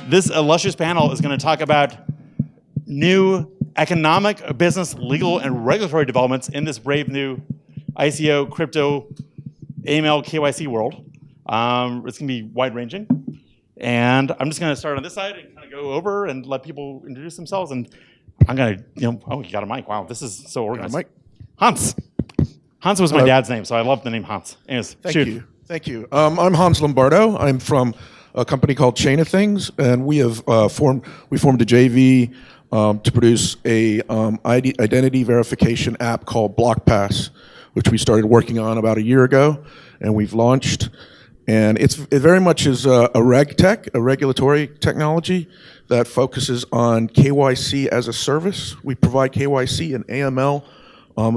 This illustrious panel is going to talk about new economic, business, legal, and regulatory developments in this brave new ICO, crypto, AML, KYC world. It's going to be wide-ranging. And I'm just going to start on this side and kind of go over and let people introduce themselves. And I'm going to, oh, you got a mic. Wow, this is so organized. Mic. Hans. Hans was my dad's name, so I love the name Hans. Anyways, Thank you. I'm Hans Lombardo. I'm from a company called Chain of Things, and we have formed a JV to produce a identity verification app called BlockPass, which we started working on about a year ago, and we've launched. And it very much is a RegTech, a regulatory technology that focuses on KYC as a service. We provide KYC and AML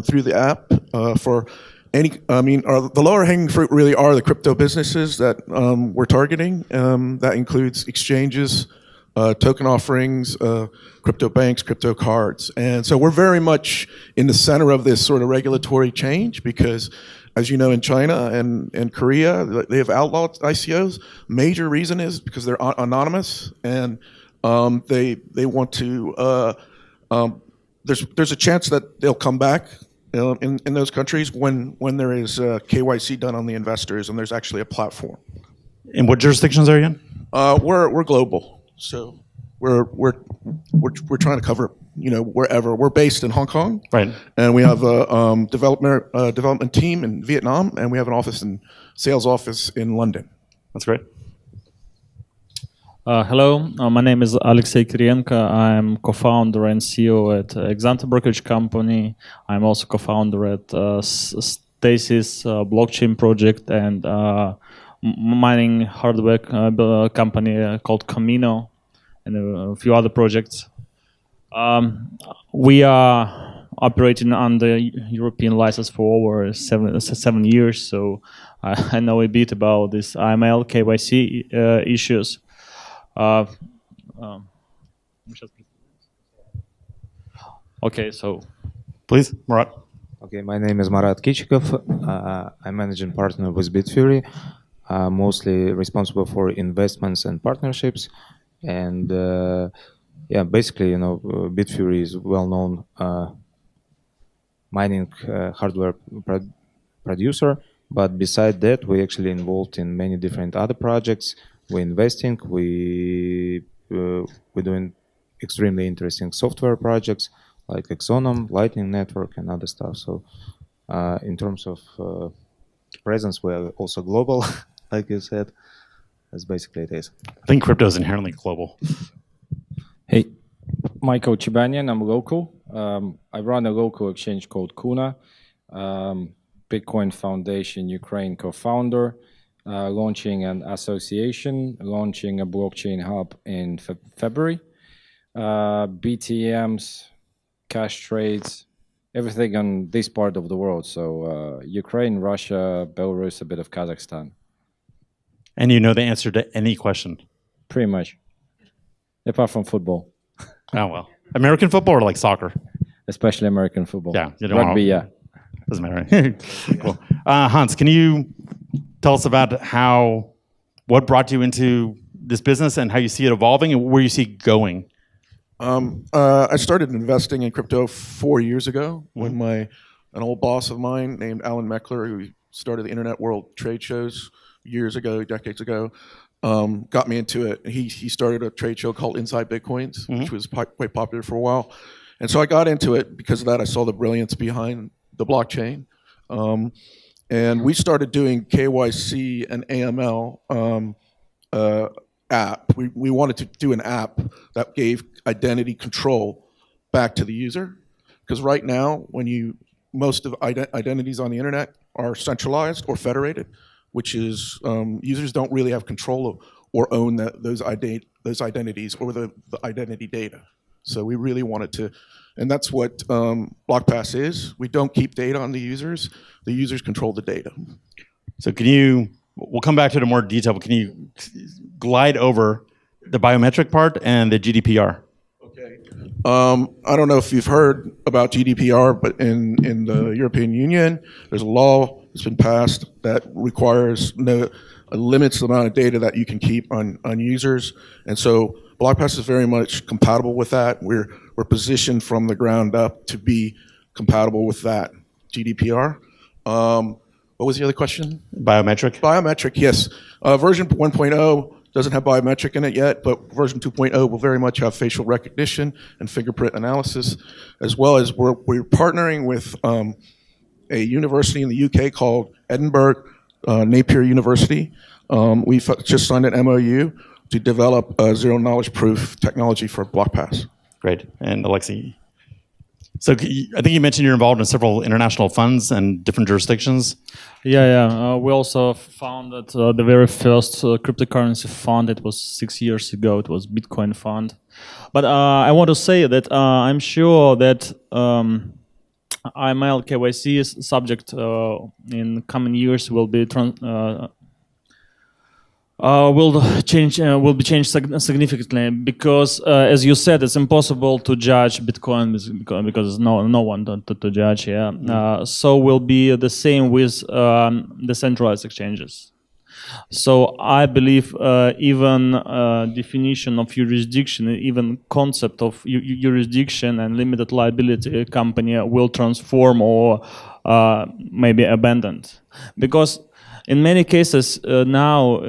through the app for any. The lower hanging fruit really are the crypto businesses that we're targeting. That includes exchanges, token offerings, crypto banks, crypto cards. And so we're very much in the center of this sort of regulatory change because, as you know, in China and Korea, they have outlawed ICOs. Major reason is because they're anonymous, and they want to. There's a chance that they'll come back in those countries when there is KYC done on the investors and there's actually a platform. And what jurisdictions are you in? We're global, so we're trying to cover wherever. We're based in Hong Kong, right? And we have a development team in Vietnam, and we have an office and sales office in London. That's great. Hello, my name is Alexey Kirienko. I'm co-founder and CEO at Exante Brokerage Company. I'm also co-founder at Stasis blockchain project and mining hardware company called Camino, and a few other projects. We are operating under European license for over seven years, so I know a bit about this AML, KYC issues. Okay, so please, Marat. Okay, my name is Marat Kichikov. I'm managing partner with Bitfury, mostly responsible for investments and partnerships. And basically, Bitfury is well-known mining hardware producer. But beside that, we're actually involved in many different other projects. We're investing. We're doing extremely interesting software projects like Exonum, Lightning Network, and other stuff. So, in terms of presence, we're also global, like you said. That's basically it is. I think crypto is inherently global. Hey, Michael Chibanian. I'm local. I run a local exchange called Kuna. Bitcoin Foundation Ukraine co-founder. Launching an association, launching a blockchain hub in February. BTMs, cash trades, everything on this part of the world. So Ukraine, Russia, Belarus, a bit of Kazakhstan. And you know the answer to any question? Pretty much. Apart from football. Oh, well. American football or like soccer? Especially American football. Yeah. You don't Rugby, yeah. Doesn't matter. Cool. Hans, can you tell us about what brought you into this business and how you see it evolving and where you see it going? I started investing in crypto 4 years ago when an old boss of mine named Alan Meckler, who started the Internet World trade shows years ago, decades ago, got me into it. He started a trade show called Inside Bitcoins, which was quite popular for a while. And so I got into it because of that. I saw the brilliance behind the blockchain. And we started doing KYC and AML app. We wanted to do an app that gave identity control back to the user. Because right now, most of identities on the internet are centralized or federated, which is users don't really have control or own those identities or the identity data. So we really wanted to, and that's what BlockPass is. We don't keep data on the users. The users control the data. So we'll come back to it in more detail, but can you glide over the biometric part and the GDPR? Okay. I don't know if you've heard about GDPR, but in the European Union, there's a law that's been passed that requires limits the amount of data that you can keep on users. And so BlockPass is very much compatible with that. We're positioned from the ground up to be compatible with that GDPR. What was the other question? Biometric? Biometric, yes. Version 1.0 doesn't have biometric in it yet, but version 2.0 will very much have facial recognition and fingerprint analysis, as well as we're partnering with a university in the UK called Edinburgh Napier University. We've just signed an MOU to develop a zero knowledge proof technology for BlockPass. Great. And Alexei? So I think you mentioned you're involved in several international funds and different jurisdictions. Yeah. We also founded the very first cryptocurrency fund. It was 6 years ago. It was Bitcoin Fund. But I want to say that I'm sure that AML KYC is subject in coming years will be will be changed significantly because, as you said, it's impossible to judge Bitcoin because there's no one to judge. Yeah, so will be the same with the centralized exchanges. So I believe even definition of jurisdiction, even concept of jurisdiction and limited liability company will transform or maybe abandoned because. In many cases now,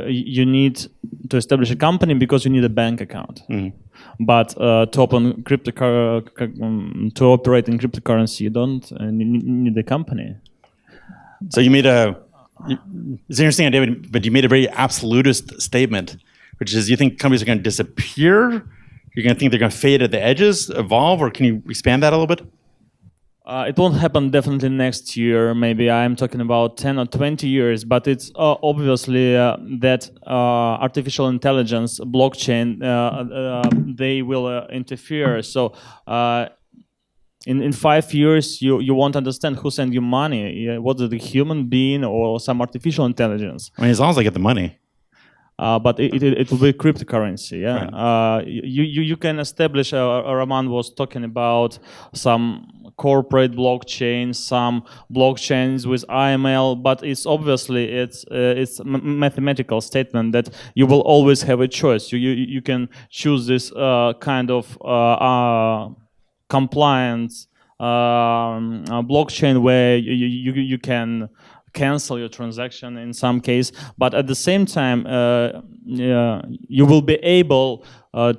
you need to establish a company because you need a bank account. But to operate in cryptocurrency, you don't need a company. So you made it's an interesting idea, but you made a very absolutist statement, which is you think companies are going to disappear? You're going to think they're going to fade at the edges, evolve, or can you expand that a little bit? It won't happen definitely next year. Maybe I'm talking about 10 or 20 years, but it's obviously that artificial intelligence, blockchain, they will interfere. So in 5 years, you won't understand who sent you money. Was it a human being or some artificial intelligence? I mean, as long as I get the money. But it will be cryptocurrency, yeah. Right. You can establish. Roman was talking about some corporate blockchains, some blockchains with AML, but it's obviously it's mathematical statement that you will always have a choice. You can choose this kind of compliance blockchain where you can cancel your transaction in some case, but at the same time you will be able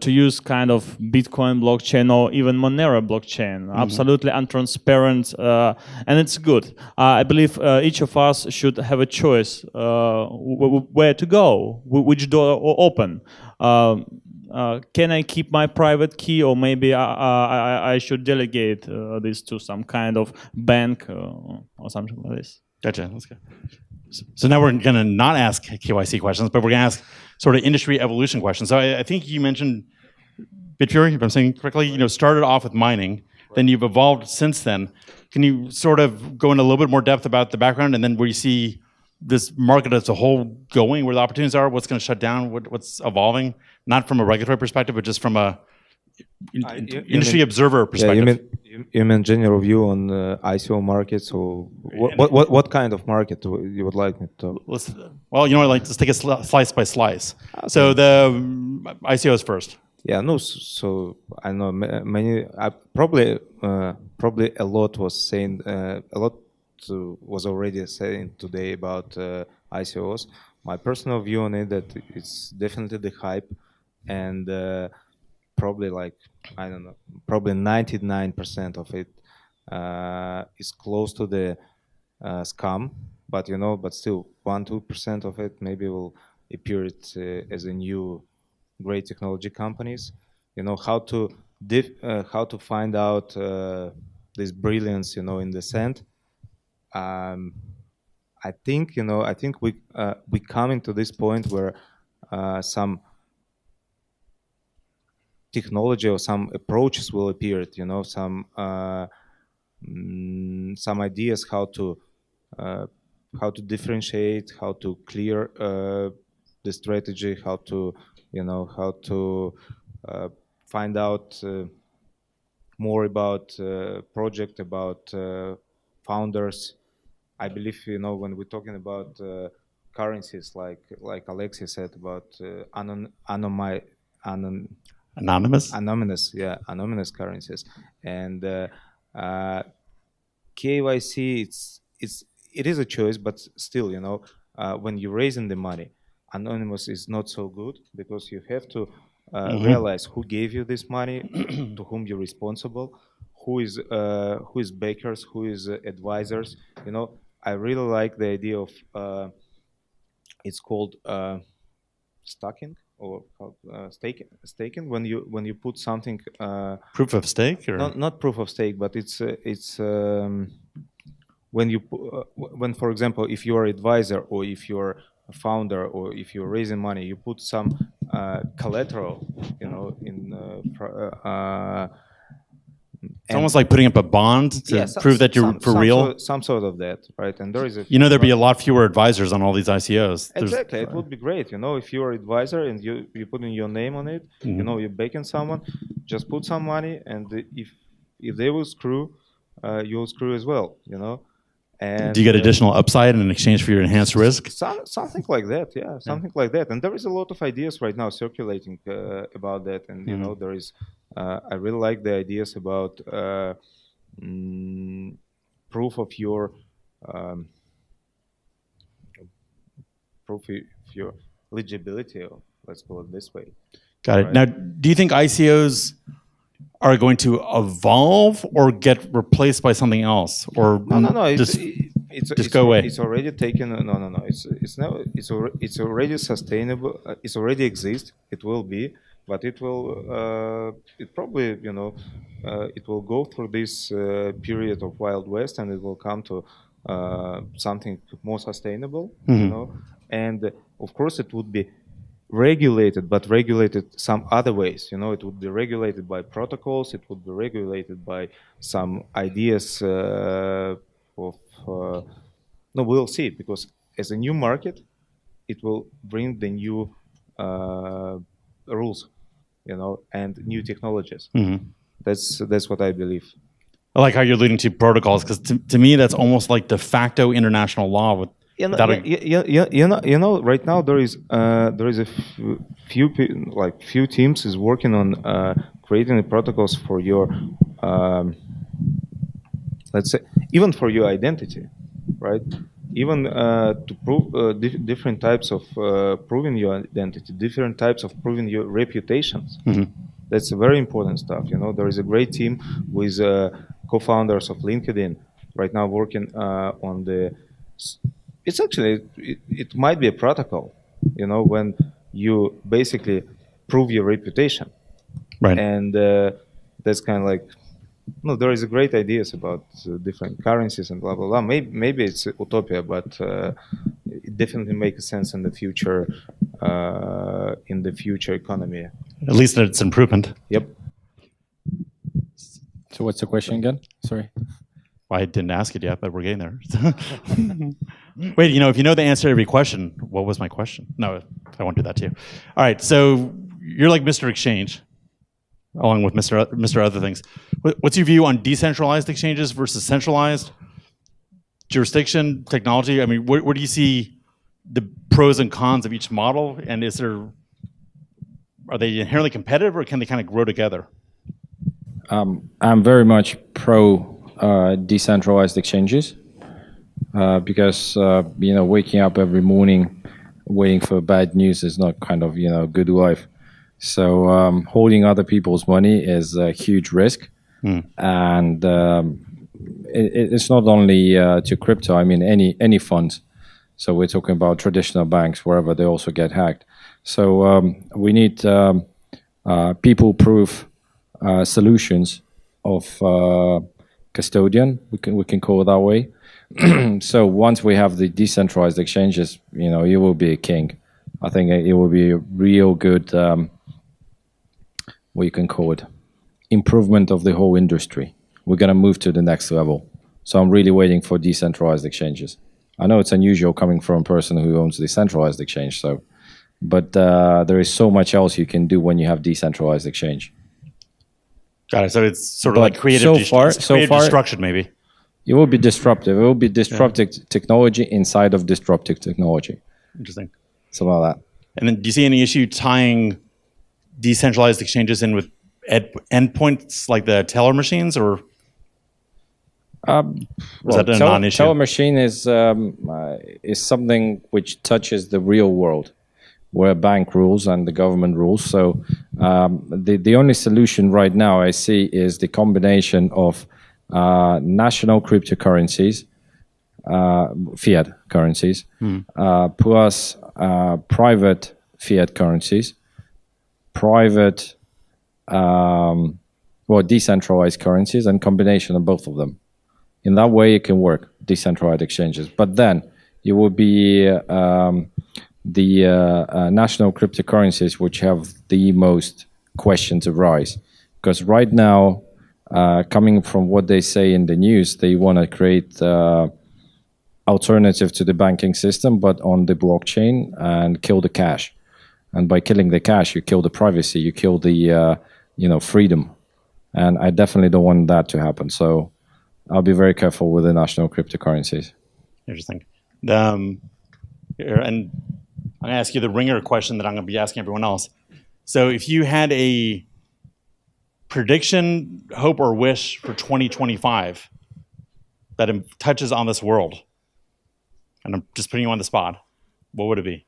to use kind of Bitcoin blockchain or even Monero blockchain, absolutely untransparent, and it's good. I believe each of us should have a choice where to go, which door open. Can I keep my private key, or maybe I should delegate this to some kind of bank or something like this? Gotcha. Let's go. So now we're going to not ask KYC questions, but we're going to ask sort of industry evolution questions. So I think you mentioned Bitfury, if I'm saying correctly, started off with mining, then you've evolved since then. Can you sort of go into a little bit more depth about the background and then where you see this market as a whole going, where the opportunities are, what's going to shut down, what's evolving, not from a regulatory perspective, but just from a industry observer perspective? Yeah, you mean general view on ICO markets, or what kind of market you would like me to? Well, let's take a slice by slice. Okay. So the ICOs first. Yeah, no. So I know many. Probably a lot was saying. A lot was already saying today about ICOs. My personal view on it that it's definitely the hype, and probably probably 99% of it is close to the scam, but but still 1-2% of it maybe will appear as a new great technology companies. How to find out this brilliance in the sand. I think we coming to this point where some technology or some approaches will appear. Some ideas how to differentiate, how to clear the strategy, how to find out more about project, about founders, I believe when we're talking about currencies, like Alexei said about Anonymous? anonymous currencies, and KYC, it is a choice, but still, when you're raising the money, anonymous is not so good because you have to realize who gave you this money, to whom you're responsible, who is backers, who is advisors. I really like the idea of it's called stacking or staking when you put something Proof of stake? Or? not proof of stake, but it's when for example, if you're an advisor or if you're a founder or if you're raising money, you put some collateral, in It's almost like putting up a bond to prove that you're for real. Some sort of that, right? And there is There'd be a lot fewer advisors on all these ICOs. Exactly, it would be great. If you're an advisor and you put in your name on it, you're backing someone, just put some money, and if they will screw, you'll screw as well. And do you get additional upside in exchange for your enhanced risk? Something like that, yeah, something like that. And there is a lot of ideas right now circulating about that. And there is, I really like the ideas about proof of your eligibility. Or let's call it this way. Got it. Right. Now, do you think ICOs are going to evolve or get replaced by something else, or no? It's go away. It's already taken. No. It's already sustainable. It's already exists. It will be, but it will. It probably it will go through this period of Wild West, and it will come to something more sustainable. And of course it would be regulated, but regulated some other ways. It would be regulated by protocols. It would be regulated by some ideas we'll see, because as a new market, it will bring the new rules, and new technologies. That's what I believe. I like how you're leading to protocols, because to me that's almost like de facto international law with. Right now there is a few teams is working on creating the protocols for your let's say even for your identity, right? Even to prove different types of proving your identity, different types of proving your reputations. That's very important stuff. There is a great team with co-founders of LinkedIn right now working on the. It's actually, it might be a protocol, when you basically prove your reputation. Right. And that's kind of like, there is a great ideas about different currencies and blah, blah, blah. Maybe it's utopia, but it definitely makes sense in the future economy. At least it's improvement. Yep. So what's the question again? Sorry. Well, I didn't ask it yet, but we're getting there. Wait, if you know the answer to every question, what was my question? No, I won't do that to you. All right, so you're like Mr. Exchange, along with Mr. Other Things. What's your view on decentralized exchanges versus centralized? Jurisdiction, technology? I mean, where do you see the pros and cons of each model? And are they inherently competitive, or can they kind of grow together? I'm very much pro decentralized exchanges because waking up every morning waiting for bad news is not kind of good life. So holding other people's money is a huge risk, and it's not only to crypto. I mean any funds. So we're talking about traditional banks wherever they also get hacked. So we need people-proof solutions of custodian, we can call it that way. So once we have the decentralized exchanges, you will be a king. I think it will be a real good, what you can call it, improvement of the whole industry. We're going to move to the next level. So I'm really waiting for decentralized exchanges. I know it's unusual coming from a person who owns the centralized exchange, but there is so much else you can do when you have decentralized exchange. Got it. So it's sort of like creative destruction, maybe. It will be disruptive. It will be disruptive technology inside of disruptive technology. Interesting. Something like that. And then do you see any issue tying decentralized exchanges in with endpoints like the teller machines, or is that a non-issue? Teller machine is something which touches the real world, where bank rules and the government rules. So the only solution right now I see is the combination of national cryptocurrencies, fiat currencies, plus private fiat currencies, private, decentralized currencies, and combination of both of them. In that way, it can work, decentralized exchanges. But then it will be the national cryptocurrencies which have the most questions arise. Because right now, coming from what they say in the news, they want to create alternative to the banking system, but on the blockchain, and kill the cash. And by killing the cash, you kill the privacy, you kill the freedom. And I definitely don't want that to happen. So I'll be very careful with the national cryptocurrencies. Interesting. And I'm going to ask you the ringer question that I'm going to be asking everyone else. So if you had a prediction, hope, or wish for 2025 that touches on this world, and I'm just putting you on the spot, what would it be?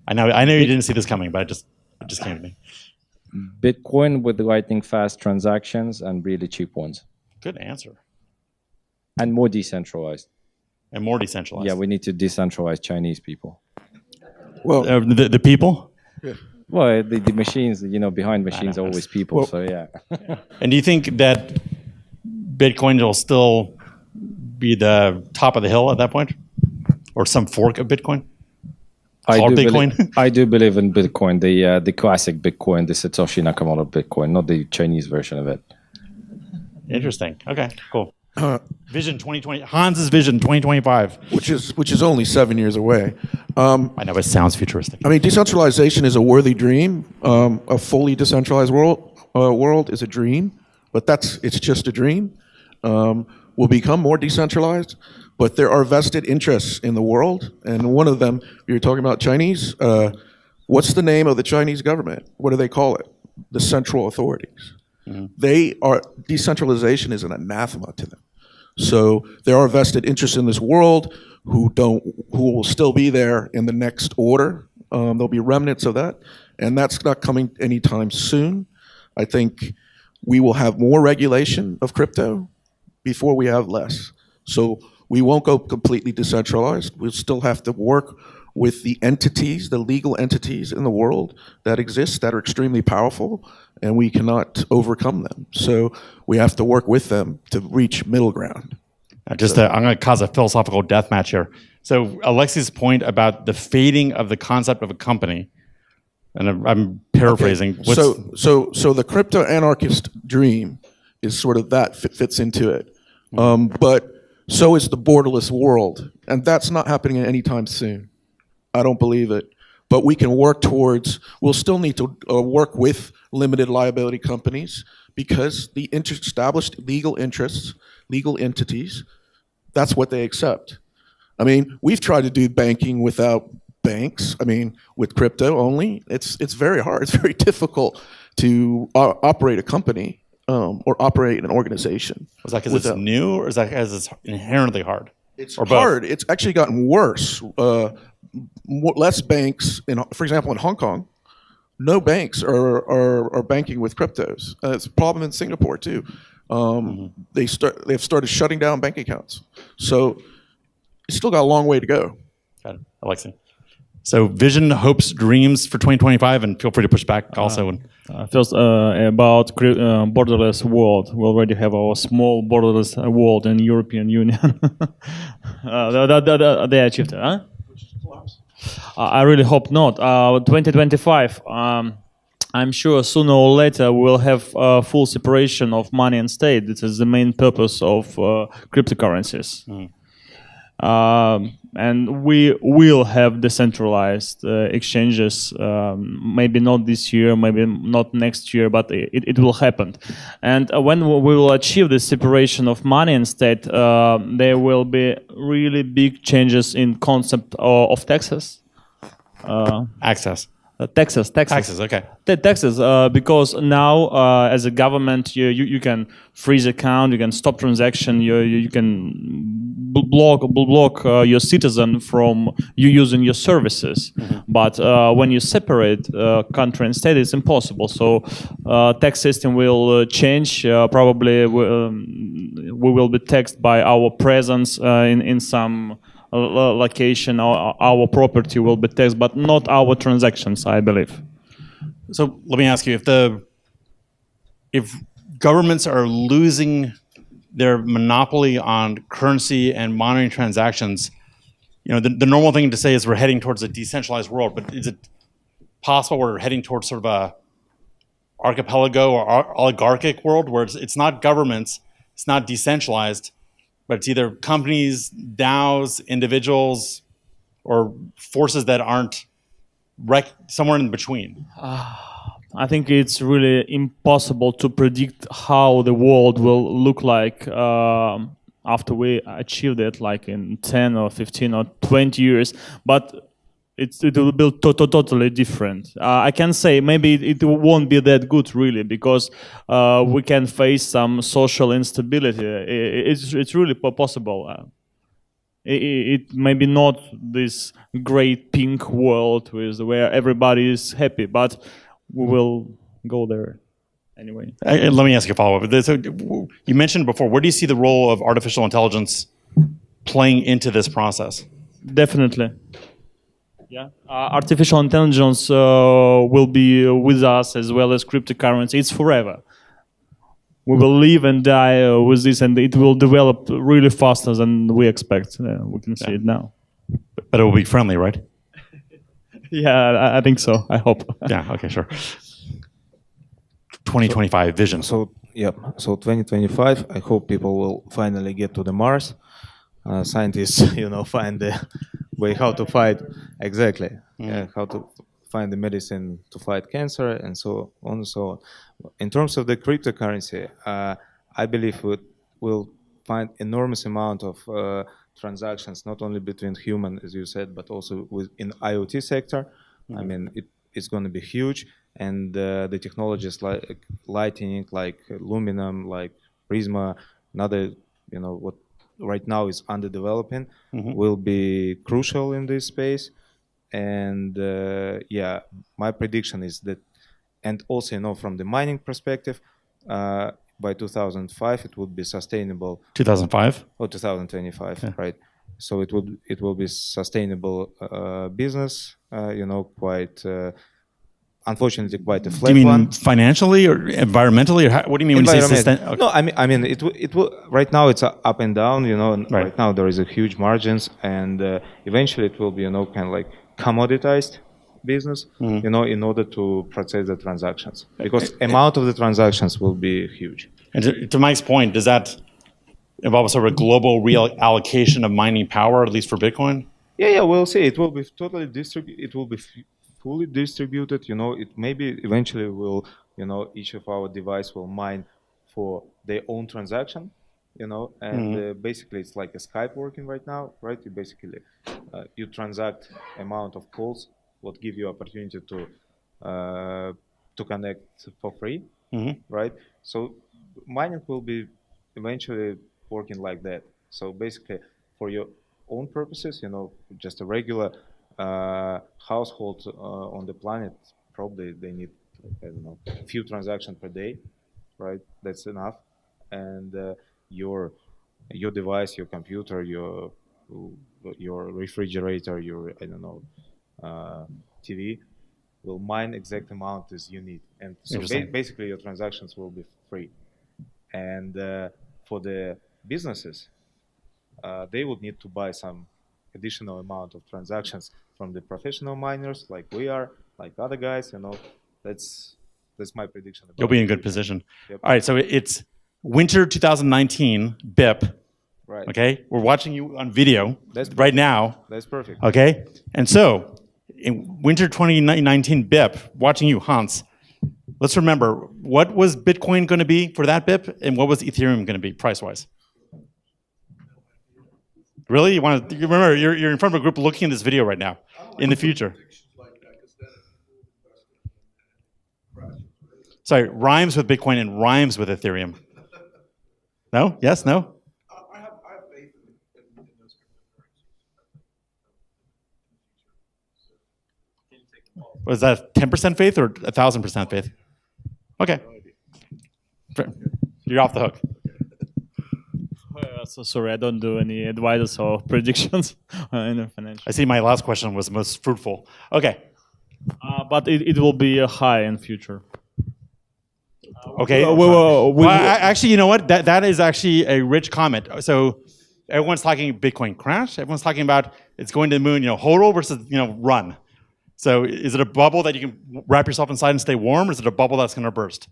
I know you didn't see this coming, but it just came to me. Bitcoin with lightning fast transactions and really cheap ones. Good answer. And more decentralized. And more decentralized. Yeah, we need to decentralize Chinese people. Well, the people? Well, the machines, behind machines are always people, Well, so yeah. And do you think that Bitcoin will still be the top of the hill at that point? Or some fork of Bitcoin? Called Bitcoin? I do believe in Bitcoin, the classic Bitcoin, the Satoshi Nakamoto Bitcoin, not the Chinese version of it. Interesting. Okay, cool. Vision 2020, Hans's Vision 2025. which is only 7 years away. I know it sounds futuristic. I mean, decentralization is a worthy dream. A fully decentralized world is a dream, but it's just a dream. We'll become more decentralized, but there are vested interests in the world, and one of them, you're talking about Chinese. What's the name of the Chinese government? What do they call it? The central authorities. Decentralization is an anathema to them. So there are vested interests in this world who will still be there in the next order. There'll be remnants of that, and that's not coming anytime soon. I think we will have more regulation of crypto before we have less. So we won't go completely decentralized. We'll still have to work with the entities, the legal entities in the world that exist that are extremely powerful, and we cannot overcome them. So we have to work with them to reach middle ground. I'm going to cause a philosophical death match here. So Alexi's point about the fading of the concept of a company, and I'm paraphrasing. Okay. So the crypto anarchist dream is sort of that fits into it. But so is the borderless world, and that's not happening anytime soon. I don't believe it. But we can work towards, we'll still need to work with limited liability companies because the established legal interests, legal entities, that's what they accept. I mean, we've tried to do banking without banks. I mean, with crypto only, it's very hard. It's very difficult to operate a company or operate an organization. Was that because it's new, or is that because it's inherently hard? It's hard. It's actually gotten worse. Less banks, for example, in Hong Kong, no banks are banking with cryptos. It's a problem in Singapore too. They've started shutting down bank accounts. So it's still got a long way to go. Got it, Alexei. So vision, hopes, dreams for 2025, and feel free to push back also. First, about borderless world. We already have our small borderless world in European Union. They achieved it, huh? I really hope not. 2025, I'm sure sooner or later we'll have full separation of money and state. This is the main purpose of cryptocurrencies. and we will have decentralized exchanges. Maybe not this year, maybe not next year, but it will happen. And when we will achieve the separation of money and state, there will be really big changes in concept of taxes. Access. Taxes. Taxes, okay. Taxes, because now as a government you can freeze account, you can stop transaction, you can block your citizen from you using your services. But when you separate country and state, it's impossible. So tax system will change. Probably we will be taxed by our presence in some location. Our property will be taxed, but not our transactions, I believe. So let me ask you, if governments are losing their monopoly on currency and monetary transactions, the normal thing to say is we're heading towards a decentralized world, but is it possible we're heading towards sort of a archipelago or oligarchic world where it's not governments, it's not decentralized, but it's either companies, DAOs, individuals, or forces that aren't somewhere in between? I think it's really impossible to predict how the world will look like after we achieve it, like in 10 or 15 or 20 years. But it will be totally different. I can say maybe it won't be that good, really, because we can face some social instability. It's really possible. It may be not this great pink world where everybody is happy, but we will go there anyway. Let me ask you a follow-up. So you mentioned before, where do you see the role of artificial intelligence playing into this process? Definitely. Yeah, artificial intelligence will be with us as well as cryptocurrency. It's forever. We will live and die with this, and it will develop really faster than we expect. We can see it now. But it will be friendly, right? Yeah, I think so. I hope. Yeah, okay, sure. 2025 vision. So 2025, I hope people will finally get to the Mars. Scientists, find the way how to fight how to find the medicine to fight cancer, and so on and so on. In terms of the cryptocurrency, I believe we'll find enormous amount of transactions, not only between human, as you said, but also within IoT sector. I mean, it's going to be huge, and the technologies like Lightning, like Luminum, like Prisma, another, what right now is under development, will be crucial in this space. And my prediction is that, and also from the mining perspective, by 2005 it would be sustainable. 2005 or 2025, right? So it will be sustainable business. Quite unfortunately quite a flat one. Do you mean one. Financially or environmentally, or what do you mean when you say sustainable? No, I mean it will. Right now it's up and down. Right now there is a huge margins, and eventually it will be kind of like commoditized business. In order to process the transactions, because amount of the transactions will be huge. And to Mike's point, does that involve sort of a global reallocation of mining power, at least for Bitcoin? Yeah, we'll see. It will be totally distributed. It will be fully distributed. It maybe eventually will. Each of our device will mine for their own transaction. And basically it's like a Skype working right now, right? You basically you transact amount of calls, what give you opportunity to connect for free, right? So mining will be eventually working like that. So basically, for your own purposes, just a regular household on the planet, probably they need, I don't know, a few transactions per day, right? That's enough. And your device, your computer, your refrigerator, your TV will mine exact amount as you need, and so basically your transactions will be free. And for the businesses, they would need to buy some additional amount of transactions from the professional miners, like we are, like other guys. That's my prediction. You'll be in good position. Yep. All right, so it's winter 2019 BIP. Right. Okay, we're watching you on video That's right now. That's perfect. Okay, and so in winter 2019 BIP, watching you, Hans. Let's remember, what was Bitcoin going to be for that BIP, and what was Ethereum going to be price-wise? Really, you want to remember? You're in front of a group looking at this video right now. In the future. Sorry, rhymes with Bitcoin and rhymes with Ethereum. No? Yes? No? I have faith in those cryptocurrencies. Was that 10% faith or 1,000% faith? Okay. You're off the hook. So sorry, I don't do any advice or predictions in the financial. I see my last question was most fruitful. Okay. But it will be high in future. Okay. Actually, you know what? That is actually a rich comment. So everyone's talking Bitcoin crash. Everyone's talking about it's going to the moon, hodl versus, run. So is it a bubble that you can wrap yourself inside and stay warm, or is it a bubble that's going to burst?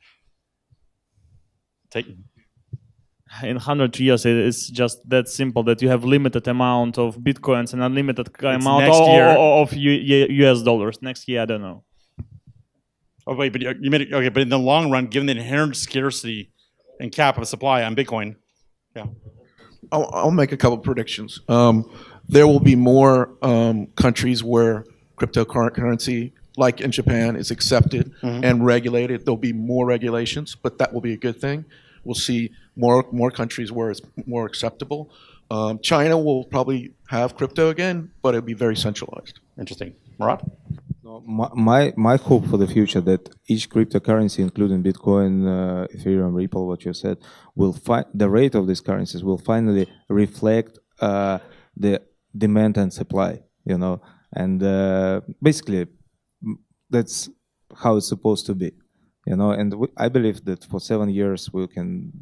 In 100 years, it's just that simple that you have limited amount of Bitcoins and unlimited amount of US dollars. Next year, I don't know. Oh wait, but you made it okay. But in the long run, given the inherent scarcity and cap of supply on Bitcoin, yeah. I'll make a couple of predictions. There will be more countries where cryptocurrency, like in Japan, is accepted and regulated. There'll be more regulations, but that will be a good thing. We'll see more countries where it's more acceptable. China will probably have crypto again, but it'll be very centralized. Interesting. Murat? No, my hope for the future that each cryptocurrency, including Bitcoin, Ethereum, Ripple, what you said, the rate of these currencies will finally reflect the demand and supply. And basically that's how it's supposed to be. And I believe that for 7 years we can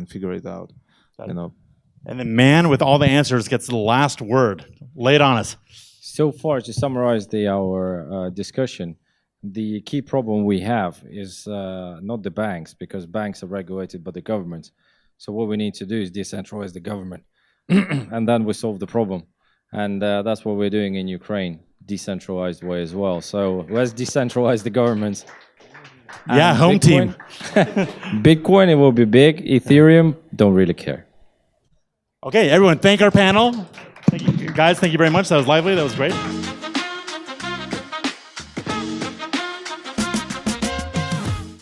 figure it out. And the man with all the answers gets the last word. Lay it on us. So far, to summarize our discussion, the key problem we have is not the banks, because banks are regulated by the government. So what we need to do is decentralize the government, and then we solve the problem. And that's what we're doing in Ukraine, decentralized way as well. So let's decentralize the government. Yeah, And home team. Bitcoin, it will be big. Ethereum, don't really care. Okay, everyone, thank our panel. Thank you, guys, thank you very much. That was lively. That was great.